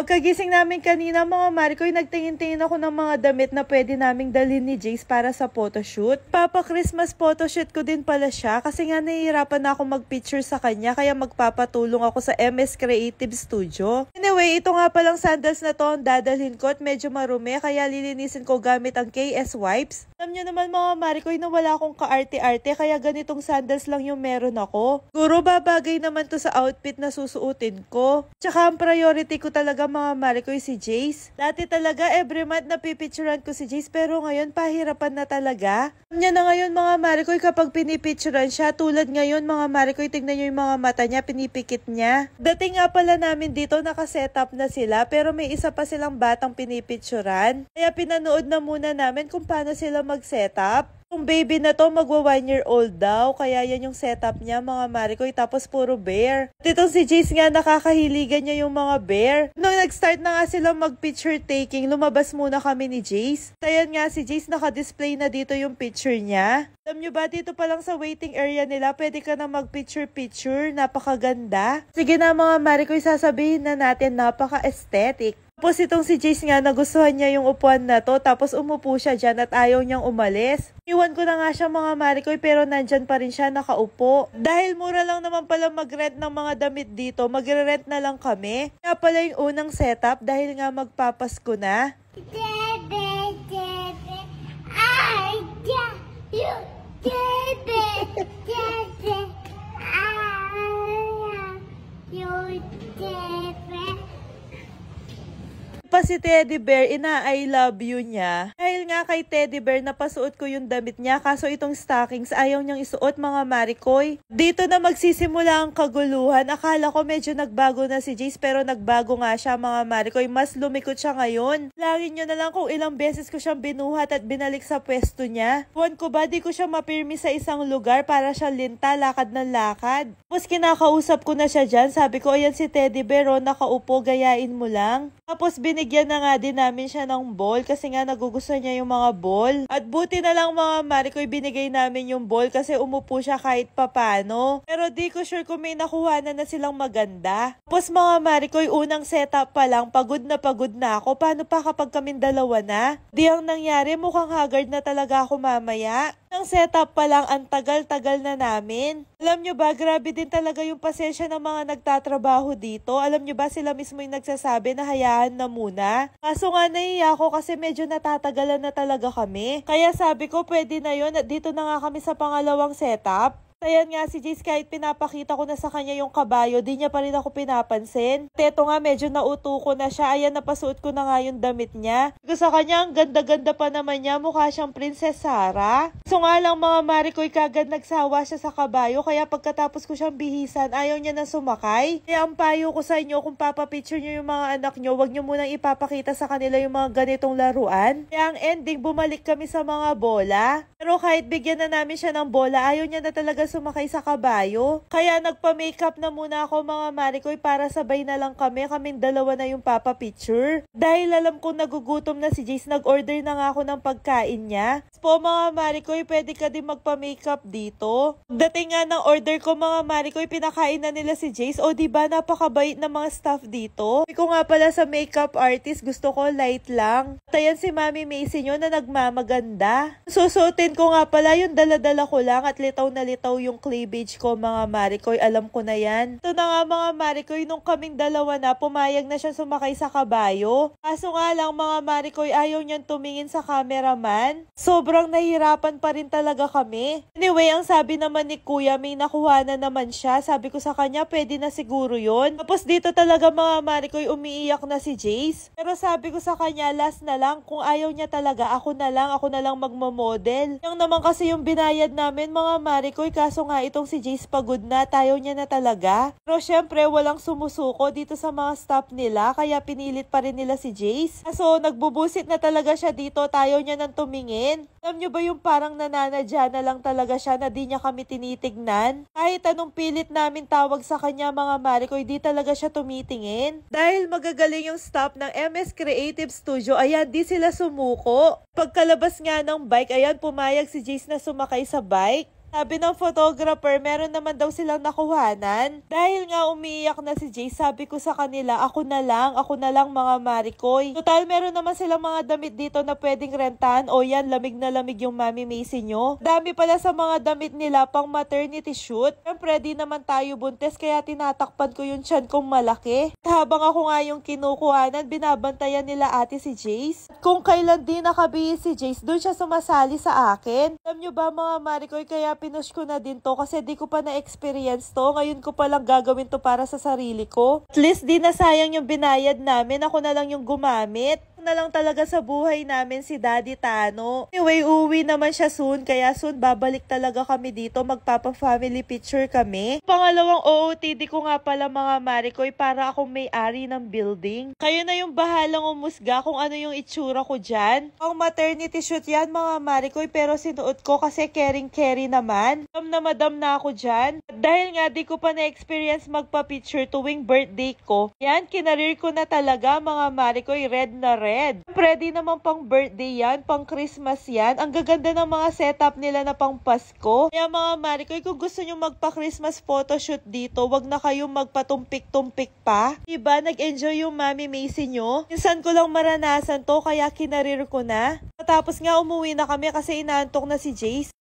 Pagkagising namin kanina mga Marikoy, nagtingin-tingin ako ng mga damit na pwede naming dalhin ni Jace para sa photoshoot. Papa-Christmas photoshoot ko din pala siya kasi nga nahihirapan na ako mag-picture sa kanya kaya magpapatulong ako sa MS Creative Studio. Anyway, ito nga palang sandals na to ang dadalhin ko at medyo marumi kaya lilinisin ko gamit ang KS wipes. Alam nyo naman mga Marikoy na wala akong kaarte-arte kaya ganitong sandals lang yung meron ako. Siguro babagay naman to sa outfit na susuotin ko. Tsaka ang priority ko talaga mga Marikoy si Jace. Dati talaga every month napipicturan ko si Jace pero ngayon pahirapan na talaga. Alam niya na ngayon mga Marikoy kapag pinipicturan siya tulad ngayon mga Marikoy, tignan nyo yung mga mata niya, pinipikit niya. Dating nga pala namin dito nakasetup na sila pero may isa pa silang batang pinipicturan. Kaya pinanood na muna namin kung paano sila mag-setup. Yung baby na to magwa 1-year-old daw kaya yan yung setup niya mga Marikoy, tapos puro bear. At itong si Jace nga nakakahiligan niya yung mga bear. Nung nag-start na nga sila mag-picture taking, lumabas muna kami ni Jace. Ayan nga si Jace, naka-display na dito yung picture niya. Alam nyo ba, dito pa lang sa waiting area nila, pwede ka na mag-picture-picture, napakaganda. Sige na mga Marikoy, sasabihin na natin napaka-aesthetic. Tapos itong si Jace nga nagustuhan niya yung upuan na to tapos umupo siya dyan at ayaw niyang umalis. Iwan ko na nga siya mga Marikoy pero nandyan pa rin siya nakaupo. Dahil mura lang naman pala mag-rent ng mga damit dito, magre-rent na lang kami. Kaya pala yung unang setup dahil nga magpapasko na. Pa si Teddy Bear, ina-I love you niya. Dahil nga kay Teddy Bear, napasuot ko yung damit niya. Kaso itong stockings, ayaw niyang isuot mga Marikoy. Dito na magsisimula ang kaguluhan. Akala ko medyo nagbago na si Jace, pero nagbago nga siya mga Marikoy. Mas lumikot siya ngayon. Langin nyo na lang kung ilang beses ko siyang binuhat at binalik sa pwesto niya. Buwan ko ba, di ko siya mapirmi sa isang lugar para siya linta, lakad ng lakad. Tapos kinakausap ko na siya dyan. Sabi ko, ayan si Teddy Bear, nakaupo, gayain mo lang. Tapos binigyan na nga din namin siya ng ball kasi nga nagugustuhan niya yung mga ball. At buti na lang mga Marikoy, binigay namin yung ball kasi umupo siya kahit papano. Pero di ko sure kung may nakuha na silang maganda. Tapos mga Marikoy, unang setup pa lang, pagod na ako. Paano pa kapag kaming dalawa na? Di ang nangyari, mukhang haggard na talaga ako mamaya. Ang setup pa lang, ang tagal-tagal na namin. Alam nyo ba, grabe din talaga yung pasensya ng mga nagtatrabaho dito. Alam nyo ba, sila mismo yung nagsasabi na hayaan na muna. Kaso nga naiya ako kasi medyo natatagalan na talaga kami. Kaya sabi ko, pwede na yun at dito na nga kami sa pangalawang setup. Ayan nga si Jace, kahit pinapakita ko na sa kanya yung kabayo, di niya pa rin ako pinapansin. At eto nga, medyo nauto ko na siya. Ayan, napasuot ko na nga yung damit niya. Sa kanya, ang ganda-ganda pa naman niya. Mukha siyang Princess Sarah. So nga lang mga Marikoy, kagad nagsawa siya sa kabayo. Kaya pagkatapos ko siyang bihisan, ayaw niya na sumakay. Kaya ang payo ko sa inyo, kung papapicture niyo yung mga anak niyo, wag niyo munang ipapakita sa kanila yung mga ganitong laruan. Kaya ang ending, bumalik kami sa mga bola. Pero kahit bigyan na namin siya ng bola, ayaw niya na talaga sumakay sa kabayo. Kaya nagpa-makeup na muna ako mga Marikoy para sabay na lang kami. Kaming dalawa na yung papa-picture. Dahil alam kong nagugutom na si Jace, nag-order na nga ako ng pagkain niya. Po mga Marikoy, pwede ka din magpa-makeup dito. Dating nga ng order ko mga Marikoy, pinakain na nila si Jace. O diba, napakabait ng mga staff dito. Hindi ko nga pala sa makeup artist, gusto ko light lang. At ayan si Mami Macy nyo na nagmamaganda. Susuotin ko nga pala yung dala-dala ko lang at litaw na litaw yung cleavage ko mga Marikoy. Alam ko na yan. Ito na nga mga Marikoy, nung kaming dalawa na, pumayag na siya sumakay sa kabayo. Kaso nga lang mga Marikoy, ayaw niyan tumingin sa cameraman. Sobrang nahihirapan pa rin talaga kami. Anyway, ang sabi naman ni Kuya, may nakuha na naman siya. Sabi ko sa kanya, pwede na siguro yun. Tapos dito talaga mga Marikoy, umiiyak na si Jace. Pero sabi ko sa kanya, last na lang. Kung ayaw niya talaga, ako na lang magmamodel. Yung naman kasi yung binayad namin mga Marikoy, kaso nga itong si Jace pagod na, tayo niya na talaga. Pero syempre, walang sumusuko dito sa mga staff nila, kaya pinilit pa rin nila si Jace. Kaso nagbubusit na talaga siya dito, tayo niya nang tumingin. Alam nyo ba yung parang nananadya na lang talaga siya na di niya kami tinitignan? Kahit anong pilit namin tawag sa kanya mga Marikoy, di talaga siya tumitingin. Dahil magagaling yung staff ng MS Creative Studio, ayan, di sila sumuko. Pagkalabas nga ng bike, ayan, pumayag si Jace na sumakay sa bike. Sabi ng photographer, meron naman daw silang nakuhanan. Dahil nga umiiyak na si Jace, sabi ko sa kanila, ako na lang mga Maricoy. Total, meron naman silang mga damit dito na pwedeng rentahan. O yan, lamig na lamig yung Mami Macy nyo. Dami pala sa mga damit nila pang maternity shoot. Siyempre, di naman tayo buntis, kaya tinatakpan ko yung tiyan kong malaki. Habang ako nga yung kinukuhanan, binabantayan nila ate si Jace. At kung kailan din nakabihis si Jace, doon siya sumasali sa akin. Alam nyo ba mga Maricoy, kaya pinush ko na din to kasi di ko pa na-experience to. Ngayon ko palang gagawin to para sa sarili ko. At least di na sayang yung binayad namin. Ako na lang yung gumamit na lang talaga sa buhay namin si Daddy Tano. Anyway, uwi naman siya soon, kaya soon babalik talaga kami dito, magpapa-family picture kami. Pangalawang OOTD ko nga pala mga Maricoy para akong may-ari ng building. Kayo na yung bahalang umusga kung ano yung itsura ko dyan. Ang maternity shoot yan mga Maricoy, pero sinuot ko kasi caring-carry naman. Madam na ako dyan. At dahil nga di ko pa na-experience magpa-picture tuwing birthday ko, yan, kinarir ko na talaga mga Maricoy, red na red. Ready naman pang birthday yan, pang Christmas yan. Ang gaganda ng mga setup nila na pang Pasko. Kaya mga Maricoy, kung gusto nyo magpa-Christmas photoshoot dito, wag na kayong magpatumpik-tumpik pa. Diba, nag-enjoy yung Mami Macy nyo? Minsan ko lang maranasan to, kaya kinarir ko na. Tapos nga umuwi na kami kasi inaantok na si Jace.